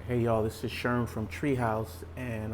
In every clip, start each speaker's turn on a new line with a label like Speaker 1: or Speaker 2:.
Speaker 1: Hey y'all, this is Sherm from Treehouse, and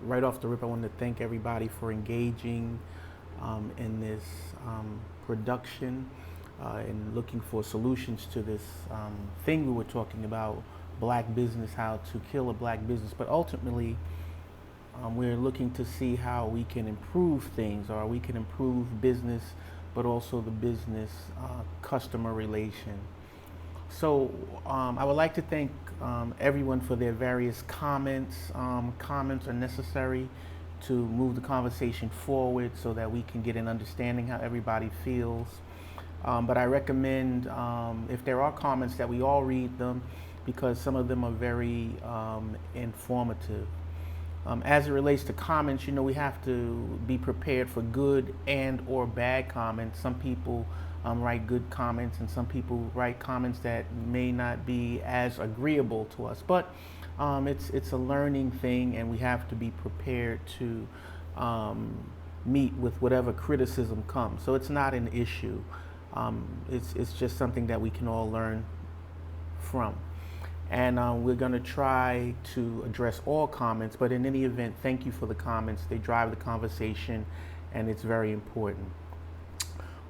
Speaker 1: right off the rip, I wanted to thank everybody for engaging in this production and looking for solutions to this thing we were talking about, black business, how to kill a black business. But ultimately, we're looking to see how we can improve things, or we can improve business, but also the business customer relation. So I would like to thank everyone for their various comments. Comments are necessary to move the conversation forward so that we can get an understanding how everybody feels. But I recommend, if there are comments, that we all read them because some of them are very informative. As it relates to comments, we have to be prepared for good and or bad comments. Some people write good comments, and some people write comments that may not be as agreeable to us. But it's a learning thing, and we have to be prepared to meet with whatever criticism comes. So it's not an issue. It's just something that we can all learn from. And we're going to try to address all comments, but in any event, thank you for the comments. They drive the conversation, and it's very important.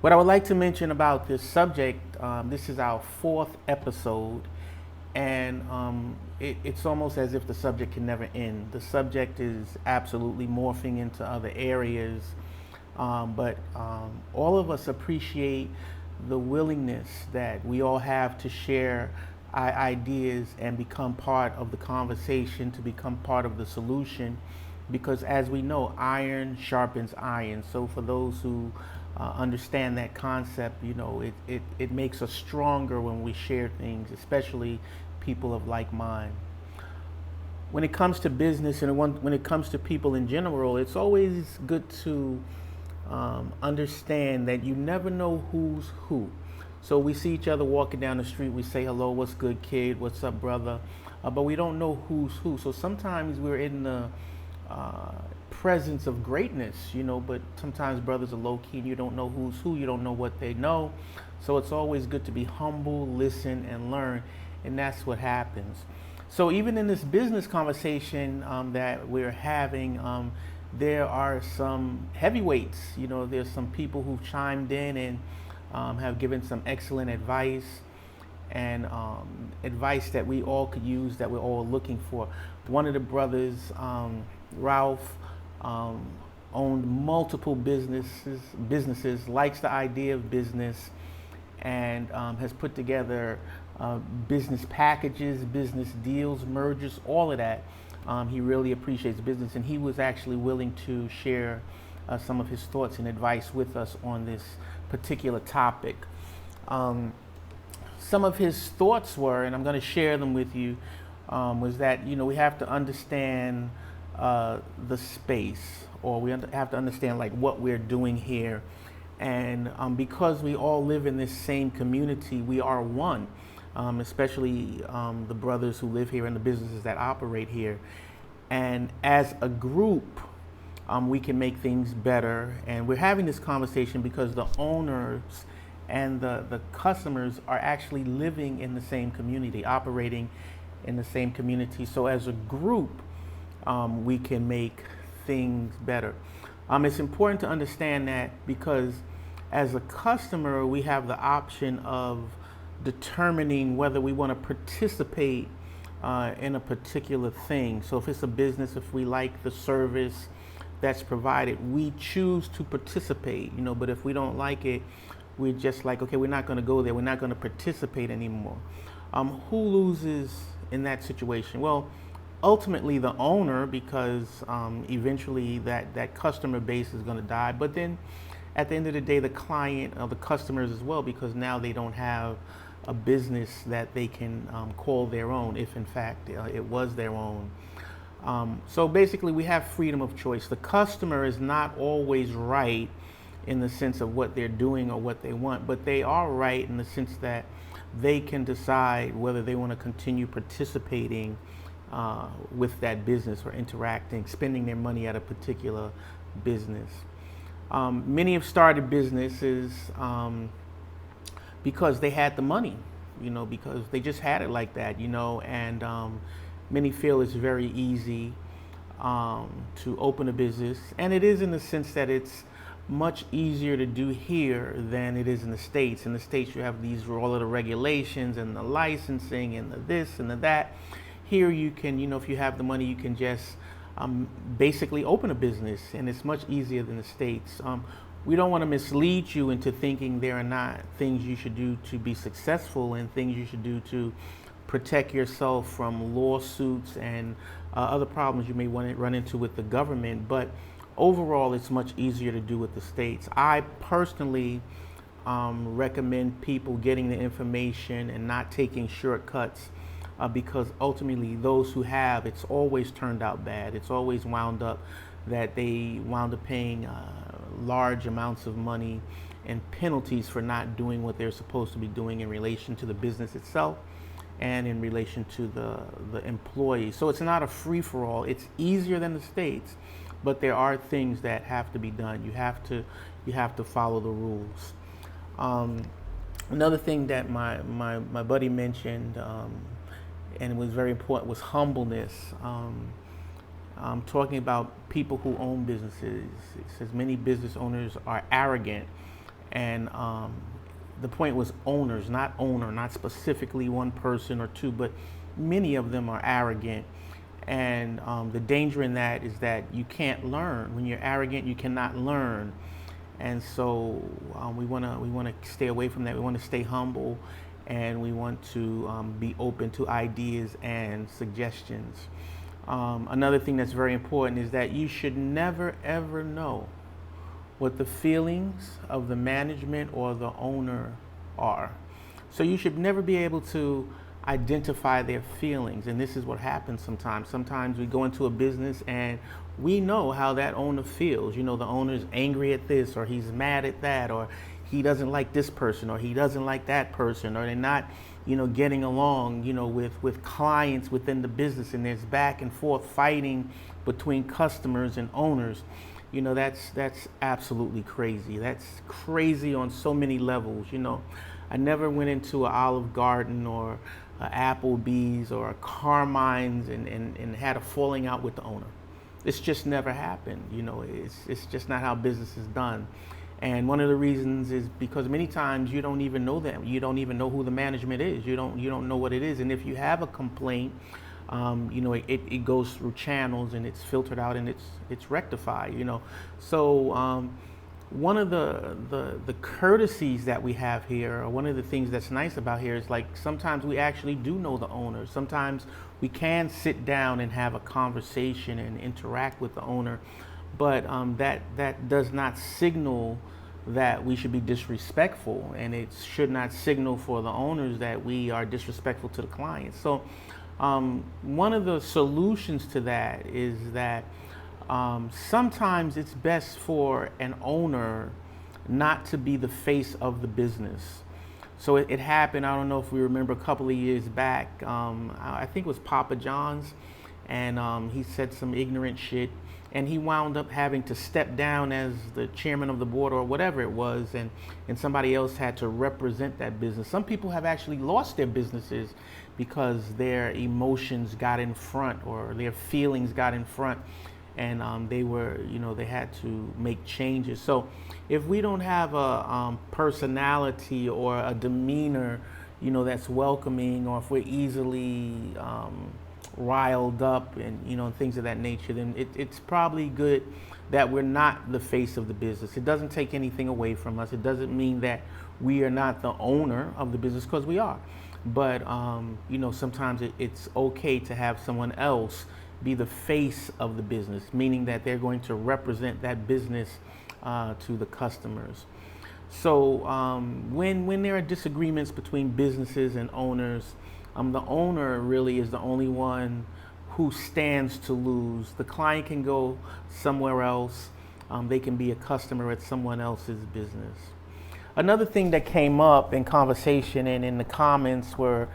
Speaker 1: What I would like to mention about this subject, this is our fourth episode, and it's almost as if the subject can never end. The subject is absolutely morphing into other areas, but all of us appreciate the willingness that we all have to share ideas and become part of the conversation, to become part of the solution, because as we know, iron sharpens iron. So for those who understand that concept, it makes us stronger when we share things, especially people of like mind. When it comes to business and when it comes to people in general, it's always good to understand that you never know who's who. So we see each other walking down the street, we say hello, what's good, kid, what's up, brother, but we don't know who's who. So sometimes we're in the presence of greatness, but sometimes brothers are low key and you don't know who's who, you don't know what they know. So it's always good to be humble, listen, and learn, and that's what happens. So even in this business conversation that we're having, there are some heavyweights. There's some people who've chimed in and have given some excellent advice, and advice that we all could use, that we're all looking for. One of the brothers, Ralph, owned multiple businesses, likes the idea of business, and has put together business packages, business deals, mergers, all of that. He really appreciates business, and he was actually willing to share some of his thoughts and advice with us on this particular topic. Some of his thoughts were, and I'm going to share them with you, was that we have to understand the space, or we have to understand like what we're doing here, and because we all live in this same community, we are one. Especially the brothers who live here and the businesses that operate here, and as a group, we can make things better. And we're having this conversation because the owners and the customers are actually living in the same community, operating in the same community. So as a group, we can make things better. It's important to understand that, because as a customer, we have the option of determining whether we want to participate in a particular thing. So if it's a business, if we like the service that's provided, we choose to participate, but if we don't like it, we're just like, okay, we're not going to go there, we're not going to participate anymore. Who loses in that situation? Well, ultimately the owner, because eventually that customer base is going to die, but then at the end of the day, the client or the customers as well, because now they don't have a business that they can call their own, if in fact it was their own. So basically, we have freedom of choice. The customer is not always right in the sense of what they're doing or what they want, but they are right in the sense that they can decide whether they want to continue participating with that business, or interacting, spending their money at a particular business. Many have started businesses because they had the money, because they just had it like that, and many feel it's very easy to open a business, and it is in the sense that it's much easier to do here than it is in the States. In the States, you have these all of the regulations and the licensing and the this and the that. Here, you can, if you have the money, you can just basically open a business, and it's much easier than the States. We don't want to mislead you into thinking there are not things you should do to be successful and things you should do to protect yourself from lawsuits and other problems you may want to run into with the government. But overall, it's much easier to do with the States. I personally recommend people getting the information and not taking shortcuts because ultimately those who have, it's always turned out bad. It's always wound up that they wound up paying large amounts of money and penalties for not doing what they're supposed to be doing in relation to the business itself and in relation to the employee. So it's not a free-for-all. It's easier than the States, but there are things that have to be done. You have to follow the rules. Another thing that my buddy mentioned, and it was very important, was humbleness. Talking about people who own businesses. It says many business owners are arrogant, and the point was owners, not owner, not specifically one person or two, but many of them are arrogant. And the danger in that is that you can't learn. When you're arrogant, you cannot learn. And so we want to stay away from that. We want to stay humble, and we want to be open to ideas and suggestions. Another thing that's very important is that you should never ever know what the feelings of the management or the owner are. So you should never be able to identify their feelings. And this is what happens sometimes. Sometimes we go into a business and we know how that owner feels. The owner's angry at this, or he's mad at that, or he doesn't like this person, or he doesn't like that person, or they're not getting along, with clients within the business, and there's back and forth fighting between customers and owners. That's absolutely crazy. That's crazy on so many levels. I never went into an Olive Garden or a Applebee's or a Carmine's and had a falling out with the owner. It's just never happened. It's just not how business is done. And one of the reasons is because many times you don't even know them. You don't even know who the management is. You don't know what it is. And if you have a complaint, it goes through channels and it's filtered out and it's rectified. So one of the courtesies that we have here, or one of the things that's nice about here, is like sometimes we actually do know the owner. Sometimes we can sit down and have a conversation and interact with the owner. But that does not signal that we should be disrespectful, and it should not signal for the owners that we are disrespectful to the clients. So one of the solutions to that is that sometimes it's best for an owner not to be the face of the business. So it happened, I don't know if we remember, a couple of years back, I think it was Papa John's, and he said some ignorant shit, and he wound up having to step down as the chairman of the board or whatever it was, and somebody else had to represent that business. Some people have actually lost their businesses because their emotions got in front, or their feelings got in front, and they had to make changes. So if we don't have a personality or a demeanor, that's welcoming, or if we're easily riled up and things of that nature, then it's probably good that we're not the face of the business. It doesn't take anything away from us. It doesn't mean that we are not the owner of the business, because we are. But sometimes it's okay to have someone else be the face of the business, meaning that they're going to represent that business to the customers. So when there are disagreements between businesses and owners, the owner really is the only one who stands to lose. The client can go somewhere else. They can be a customer at someone else's business. Another thing that came up in conversation and in the comments were,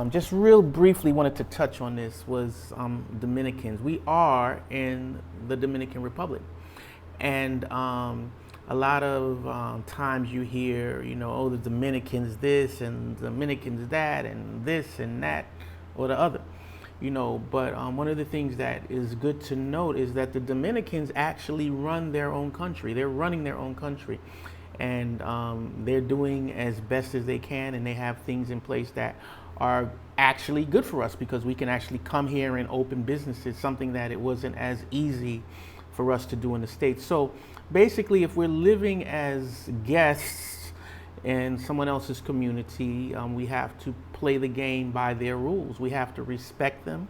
Speaker 1: just real briefly wanted to touch on this, was Dominicans. We are in the Dominican Republic. And a lot of times you hear, oh, the Dominicans this and the Dominicans that and this and that or the other. But one of the things that is good to note is that the Dominicans actually run their own country. They're running their own country, and they're doing as best as they can, and they have things in place that are actually good for us because we can actually come here and open businesses, something that it wasn't as easy for us to do in the States. So basically, if we're living as guests in someone else's community, we have to play the game by their rules. We have to respect them.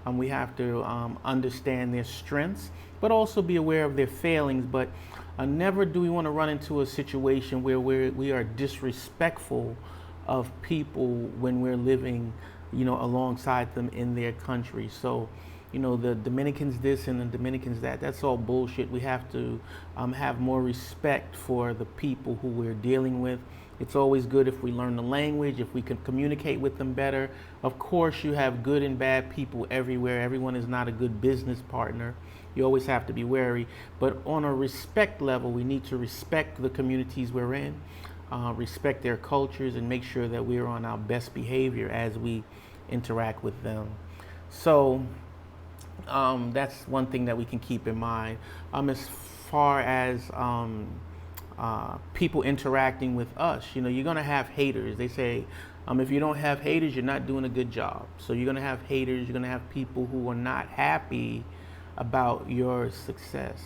Speaker 1: We have to understand their strengths, but also be aware of their failings. But never do we want to run into a situation where we are disrespectful of people when we're living, alongside them in their country. So, the Dominicans this and the Dominicans that, that's all bullshit. We have to have more respect for the people who we're dealing with. It's always good if we learn the language, if we can communicate with them better. Of course, you have good and bad people everywhere. Everyone is not a good business partner. You always have to be wary. But on a respect level, we need to respect the communities we're in, respect their cultures, and make sure that we're on our best behavior as we interact with them. So that's one thing that we can keep in mind. As far as people interacting with us, you're going to have haters. They say if you don't have haters, you're not doing a good job. So you're going to have haters. You're going to have people who are not happy about your success.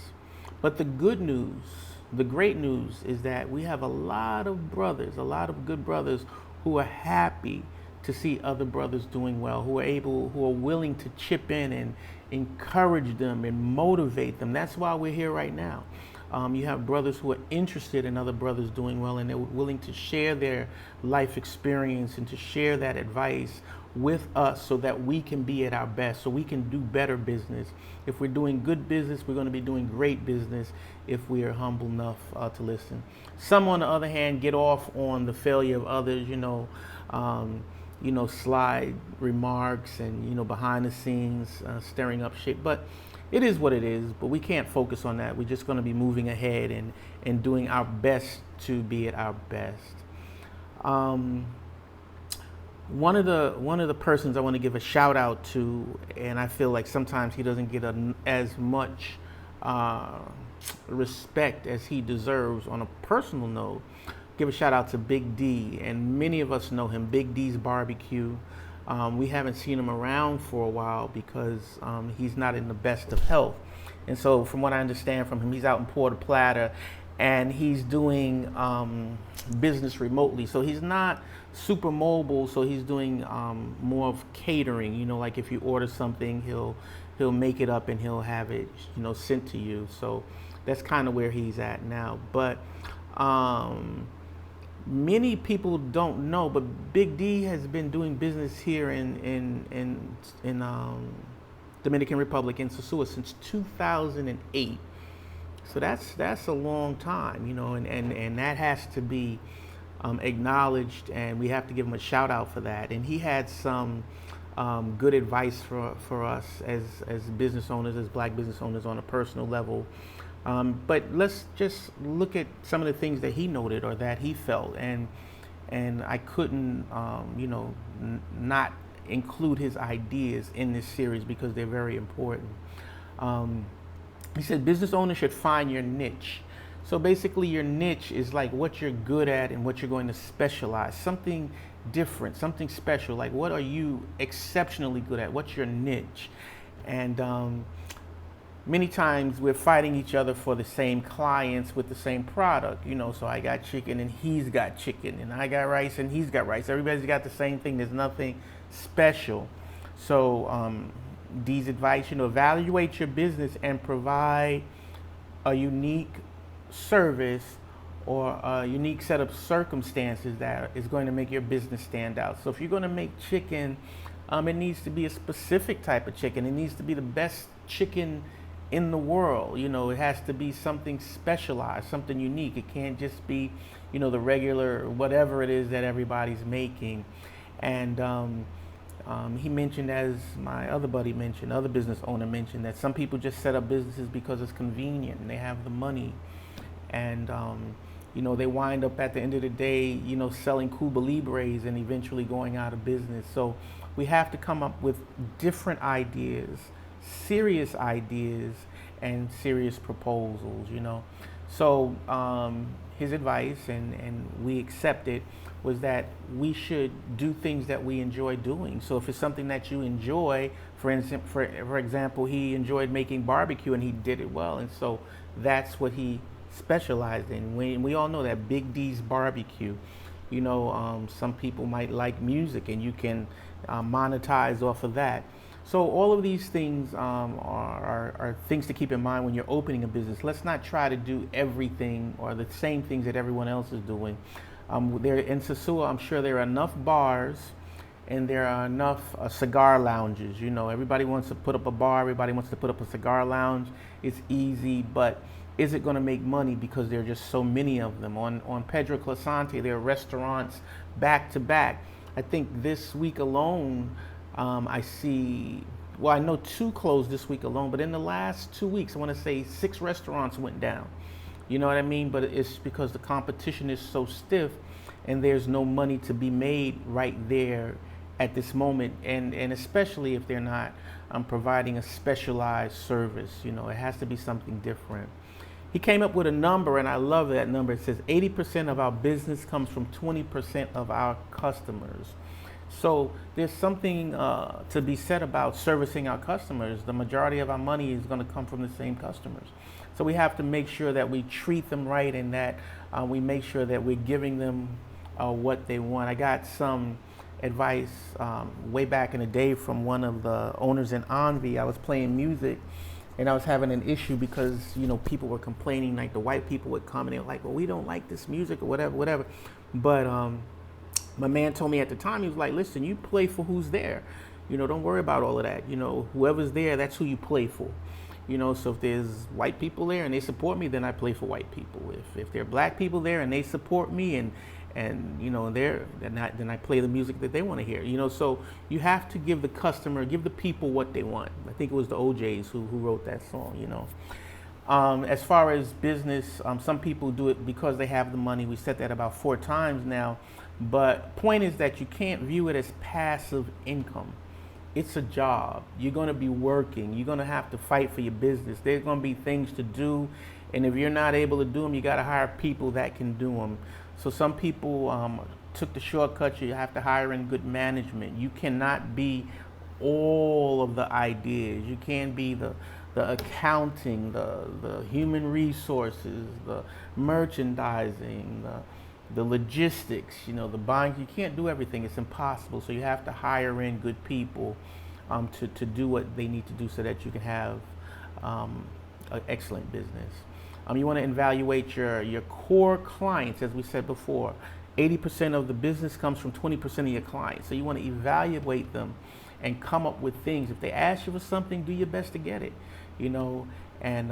Speaker 1: But the good news, the great news, is that we have a lot of brothers, a lot of good brothers who are happy to see other brothers doing well, who are willing to chip in and encourage them and motivate them. That's why we're here right now. You have brothers who are interested in other brothers doing well, and they're willing to share their life experience and to share that advice with us so that we can be at our best, so we can do better business. If we're doing good business, we're going to be doing great business if we are humble enough to listen. Some, on the other hand, get off on the failure of others, slide remarks and, behind the scenes, stirring up shit. But it is what it is, but we can't focus on that. We're just going to be moving ahead and doing our best to be at our best. One of the persons I want to give a shout out to, and I feel like sometimes he doesn't get as much respect as he deserves on a personal note. Give a shout out to Big D, and many of us know him, Big D's Barbecue. We haven't seen him around for a while because he's not in the best of health. And so from what I understand from him, he's out in Puerto Plata and he's doing business remotely. So he's not super mobile, so he's doing more of catering. Like if you order something, he'll make it up and he'll have it, sent to you. So that's kind of where he's at now. But many people don't know, but Big D has been doing business here in Dominican Republic in Sosua since 2008. So that's a long time, and that has to be acknowledged, and we have to give him a shout out for that. And he had some good advice for us as business owners, as black business owners on a personal level. But let's just look at some of the things that he noted or that he felt, and I couldn't, not include his ideas in this series because they're very important. He said business owners should find your niche. So basically your niche is like what you're good at and what you're going to specialize, something different, something special. Like what are you exceptionally good at? What's your niche? And many times we're fighting each other for the same clients with the same product, so I got chicken and he's got chicken, and I got rice and he's got rice. Everybody's got the same thing. There's nothing special. So D's advice, evaluate your business and provide a unique service or a unique set of circumstances that is going to make your business stand out. So if you're going to make chicken, it needs to be a specific type of chicken. It needs to be the best chicken in the world. It has to be something specialized, something unique. It can't just be, the regular whatever it is that everybody's making. And he mentioned, as my other buddy mentioned, other business owner mentioned, that some people just set up businesses because it's convenient and they have the money. And they wind up at the end of the day, selling Cuba Libres and eventually going out of business. So We have to come up with different ideas, serious ideas, and serious proposals, you know. So his advice, and we accept it, was that we should do things that we enjoy doing. So if it's something that you enjoy, for example, he enjoyed making barbecue and he did it well, and so that's what he specialized in. We all know that Big D's barbecue. You know, some people might like music, and you can monetize off of that. So all of these things are things to keep in mind when you're opening a business. Let's not try to do everything or the same things that everyone else is doing. There in Sosua, I'm sure there are enough bars and there are enough cigar lounges. You know, everybody wants to put up a bar, everybody wants to put up a cigar lounge. It's easy, but is it going to make money because there are just so many of them? On Pedro Clasante, there are restaurants back to back. I think this week alone, I see, well, I know 2 closed this week alone, but in the last 2 weeks, I want to say 6 restaurants went down. You know what I mean? But it's because the competition is so stiff and there's no money to be made right there at this moment. And especially if they're not providing a specialized service, you know, it has to be something different. He came up with a number, and I love that number. It says 80% of our business comes from 20% of our customers. So there's something to be said about servicing our customers. The majority of our money is going to come from the same customers. So we have to make sure that we treat them right, and that we make sure that we're giving them what they want. I got some advice way back in the day from one of the owners in Envy. I was playing music, and I was having an issue because, you know, people were complaining, like the white people would come and they were like, well, we don't like this music or whatever. But my man told me at the time, he was like, listen, you play for who's there. You know, don't worry about all of that. You know, whoever's there, that's who you play for. You know, so if there's white people there and they support me, then I play for white people. If there are black people there and they support me and you know, then I play the music that they want to hear. You know, so you have to give the customer, give the people what they want. I think it was the OJs who wrote that song, you know. As far as business, some people do it because they have the money. We said that about 4 times now. But point is that you can't view it as passive income. It's a job. You're going to be working. You're going to have to fight for your business. There's going to be things to do. And if you're not able to do them, you got to hire people that can do them. So some people took the shortcut. You have to hire in good management. You cannot be all of the ideas. You can't be the accounting, the human resources, the merchandising, the logistics, you know, the buying. You can't do everything. It's impossible. So you have to hire in good people to do what they need to do so that you can have an excellent business. You want to evaluate your core clients, as we said before. 80% of the business comes from 20% of your clients. So you want to evaluate them and come up with things. If they ask you for something, do your best to get it, you know, and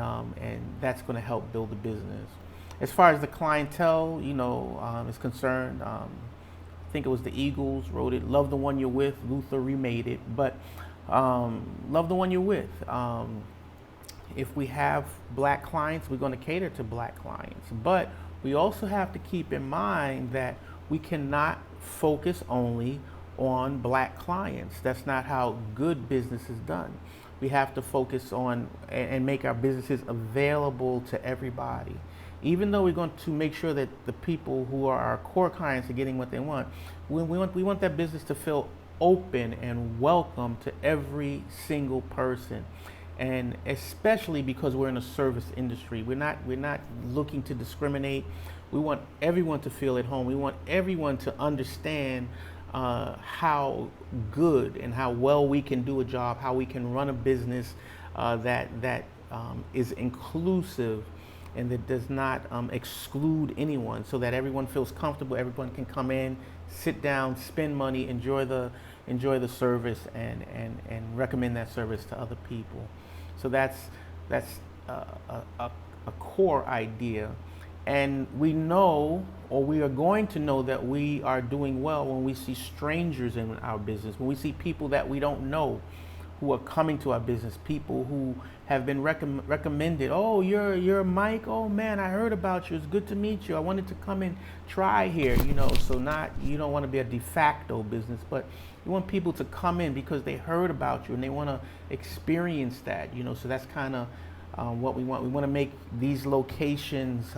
Speaker 1: that's going to help build the business. As far as the clientele, you know, is concerned, I think it was the Eagles wrote it, love the one you're with. Luther remade it, but love the one you're with. If we have black clients, we're going to cater to black clients. But we also have to keep in mind that we cannot focus only on black clients. That's not how good business is done. We have to focus on and make our businesses available to everybody. Even though we're going to make sure that the people who are our core clients are getting what they want, we want that business to feel open and welcome to every single person. And especially because we're in a service industry, we're not looking to discriminate. We want everyone to feel at home. We want everyone to understand how good and how well we can do a job, how we can run a business that is inclusive and that does not exclude anyone, so that everyone feels comfortable. Everyone can come in, sit down, spend money, enjoy the service, and recommend that service to other people. So that's a core idea. And we know, or we are going to know, that we are doing well when we see strangers in our business, when we see people that we don't know who are coming to our business, people who have been recommended. Oh, you're Mike. Oh man, I heard about you. It's good to meet you. I wanted to come and try here. You know, so you don't want to be a de facto business, but You want people to come in because they heard about you and they want to experience that, So that's kind of what we want. We want to make these locations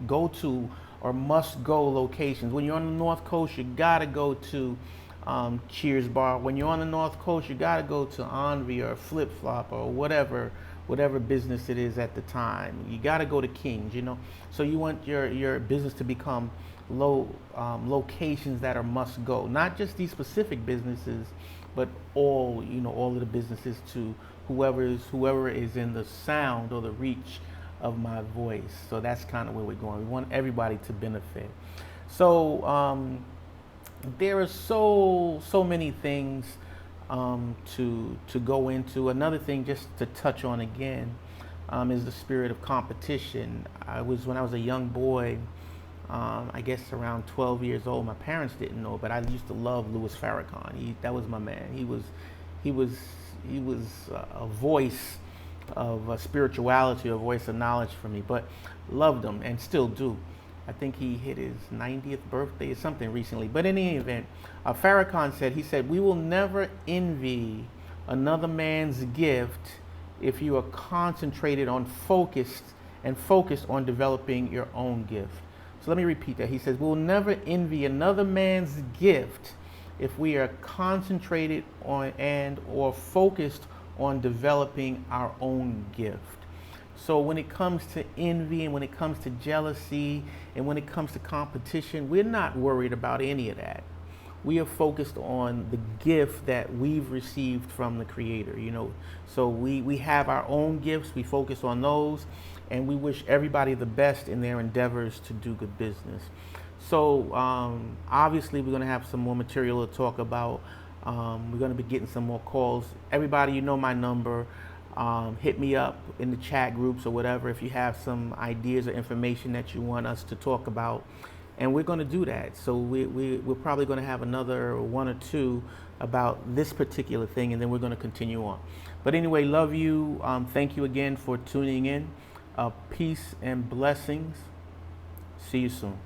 Speaker 1: go-to or must-go locations. When you're on the North Coast, you gotta go to Cheers Bar. When you're on the North Coast, you gotta go to Envy or Flip Flop or whatever business it is at the time. You gotta go to King's. So you want your business to become locations that are must go. Not just these specific businesses, but all of the businesses to whoever is in the sound or the reach of my voice. So that's kind of where we're going. We want everybody to benefit. So there are so many things to go into. Another thing, just to touch on again, is the spirit of competition. When I was a young boy, I guess around 12 years old. My parents didn't know, but I used to love Louis Farrakhan. That was my man. He was a voice of spirituality, a voice of knowledge for me. But loved him and still do. I think he hit his 90th birthday or something recently. But in any event, Farrakhan said, "We will never envy another man's gift if you are concentrated on focused on developing your own gift." So let me repeat that. He says, "We'll never envy another man's gift if we are concentrated on or focused on developing our own gift." So when it comes to envy and when it comes to jealousy and when it comes to competition, we're not worried about any of that. We are focused on the gift that we've received from the Creator, So we have our own gifts, we focus on those, and we wish everybody the best in their endeavors to do good business. So obviously we're going to have some more material to talk about. We're going to be getting some more calls. Everybody, you know my number. Hit me up in the chat groups or whatever if you have some ideas or information that you want us to talk about. And we're going to do that. So we're probably going to have another one or two about this particular thing, and then we're going to continue on. But anyway, love you. Thank you again for tuning in. Peace and blessings. See you soon.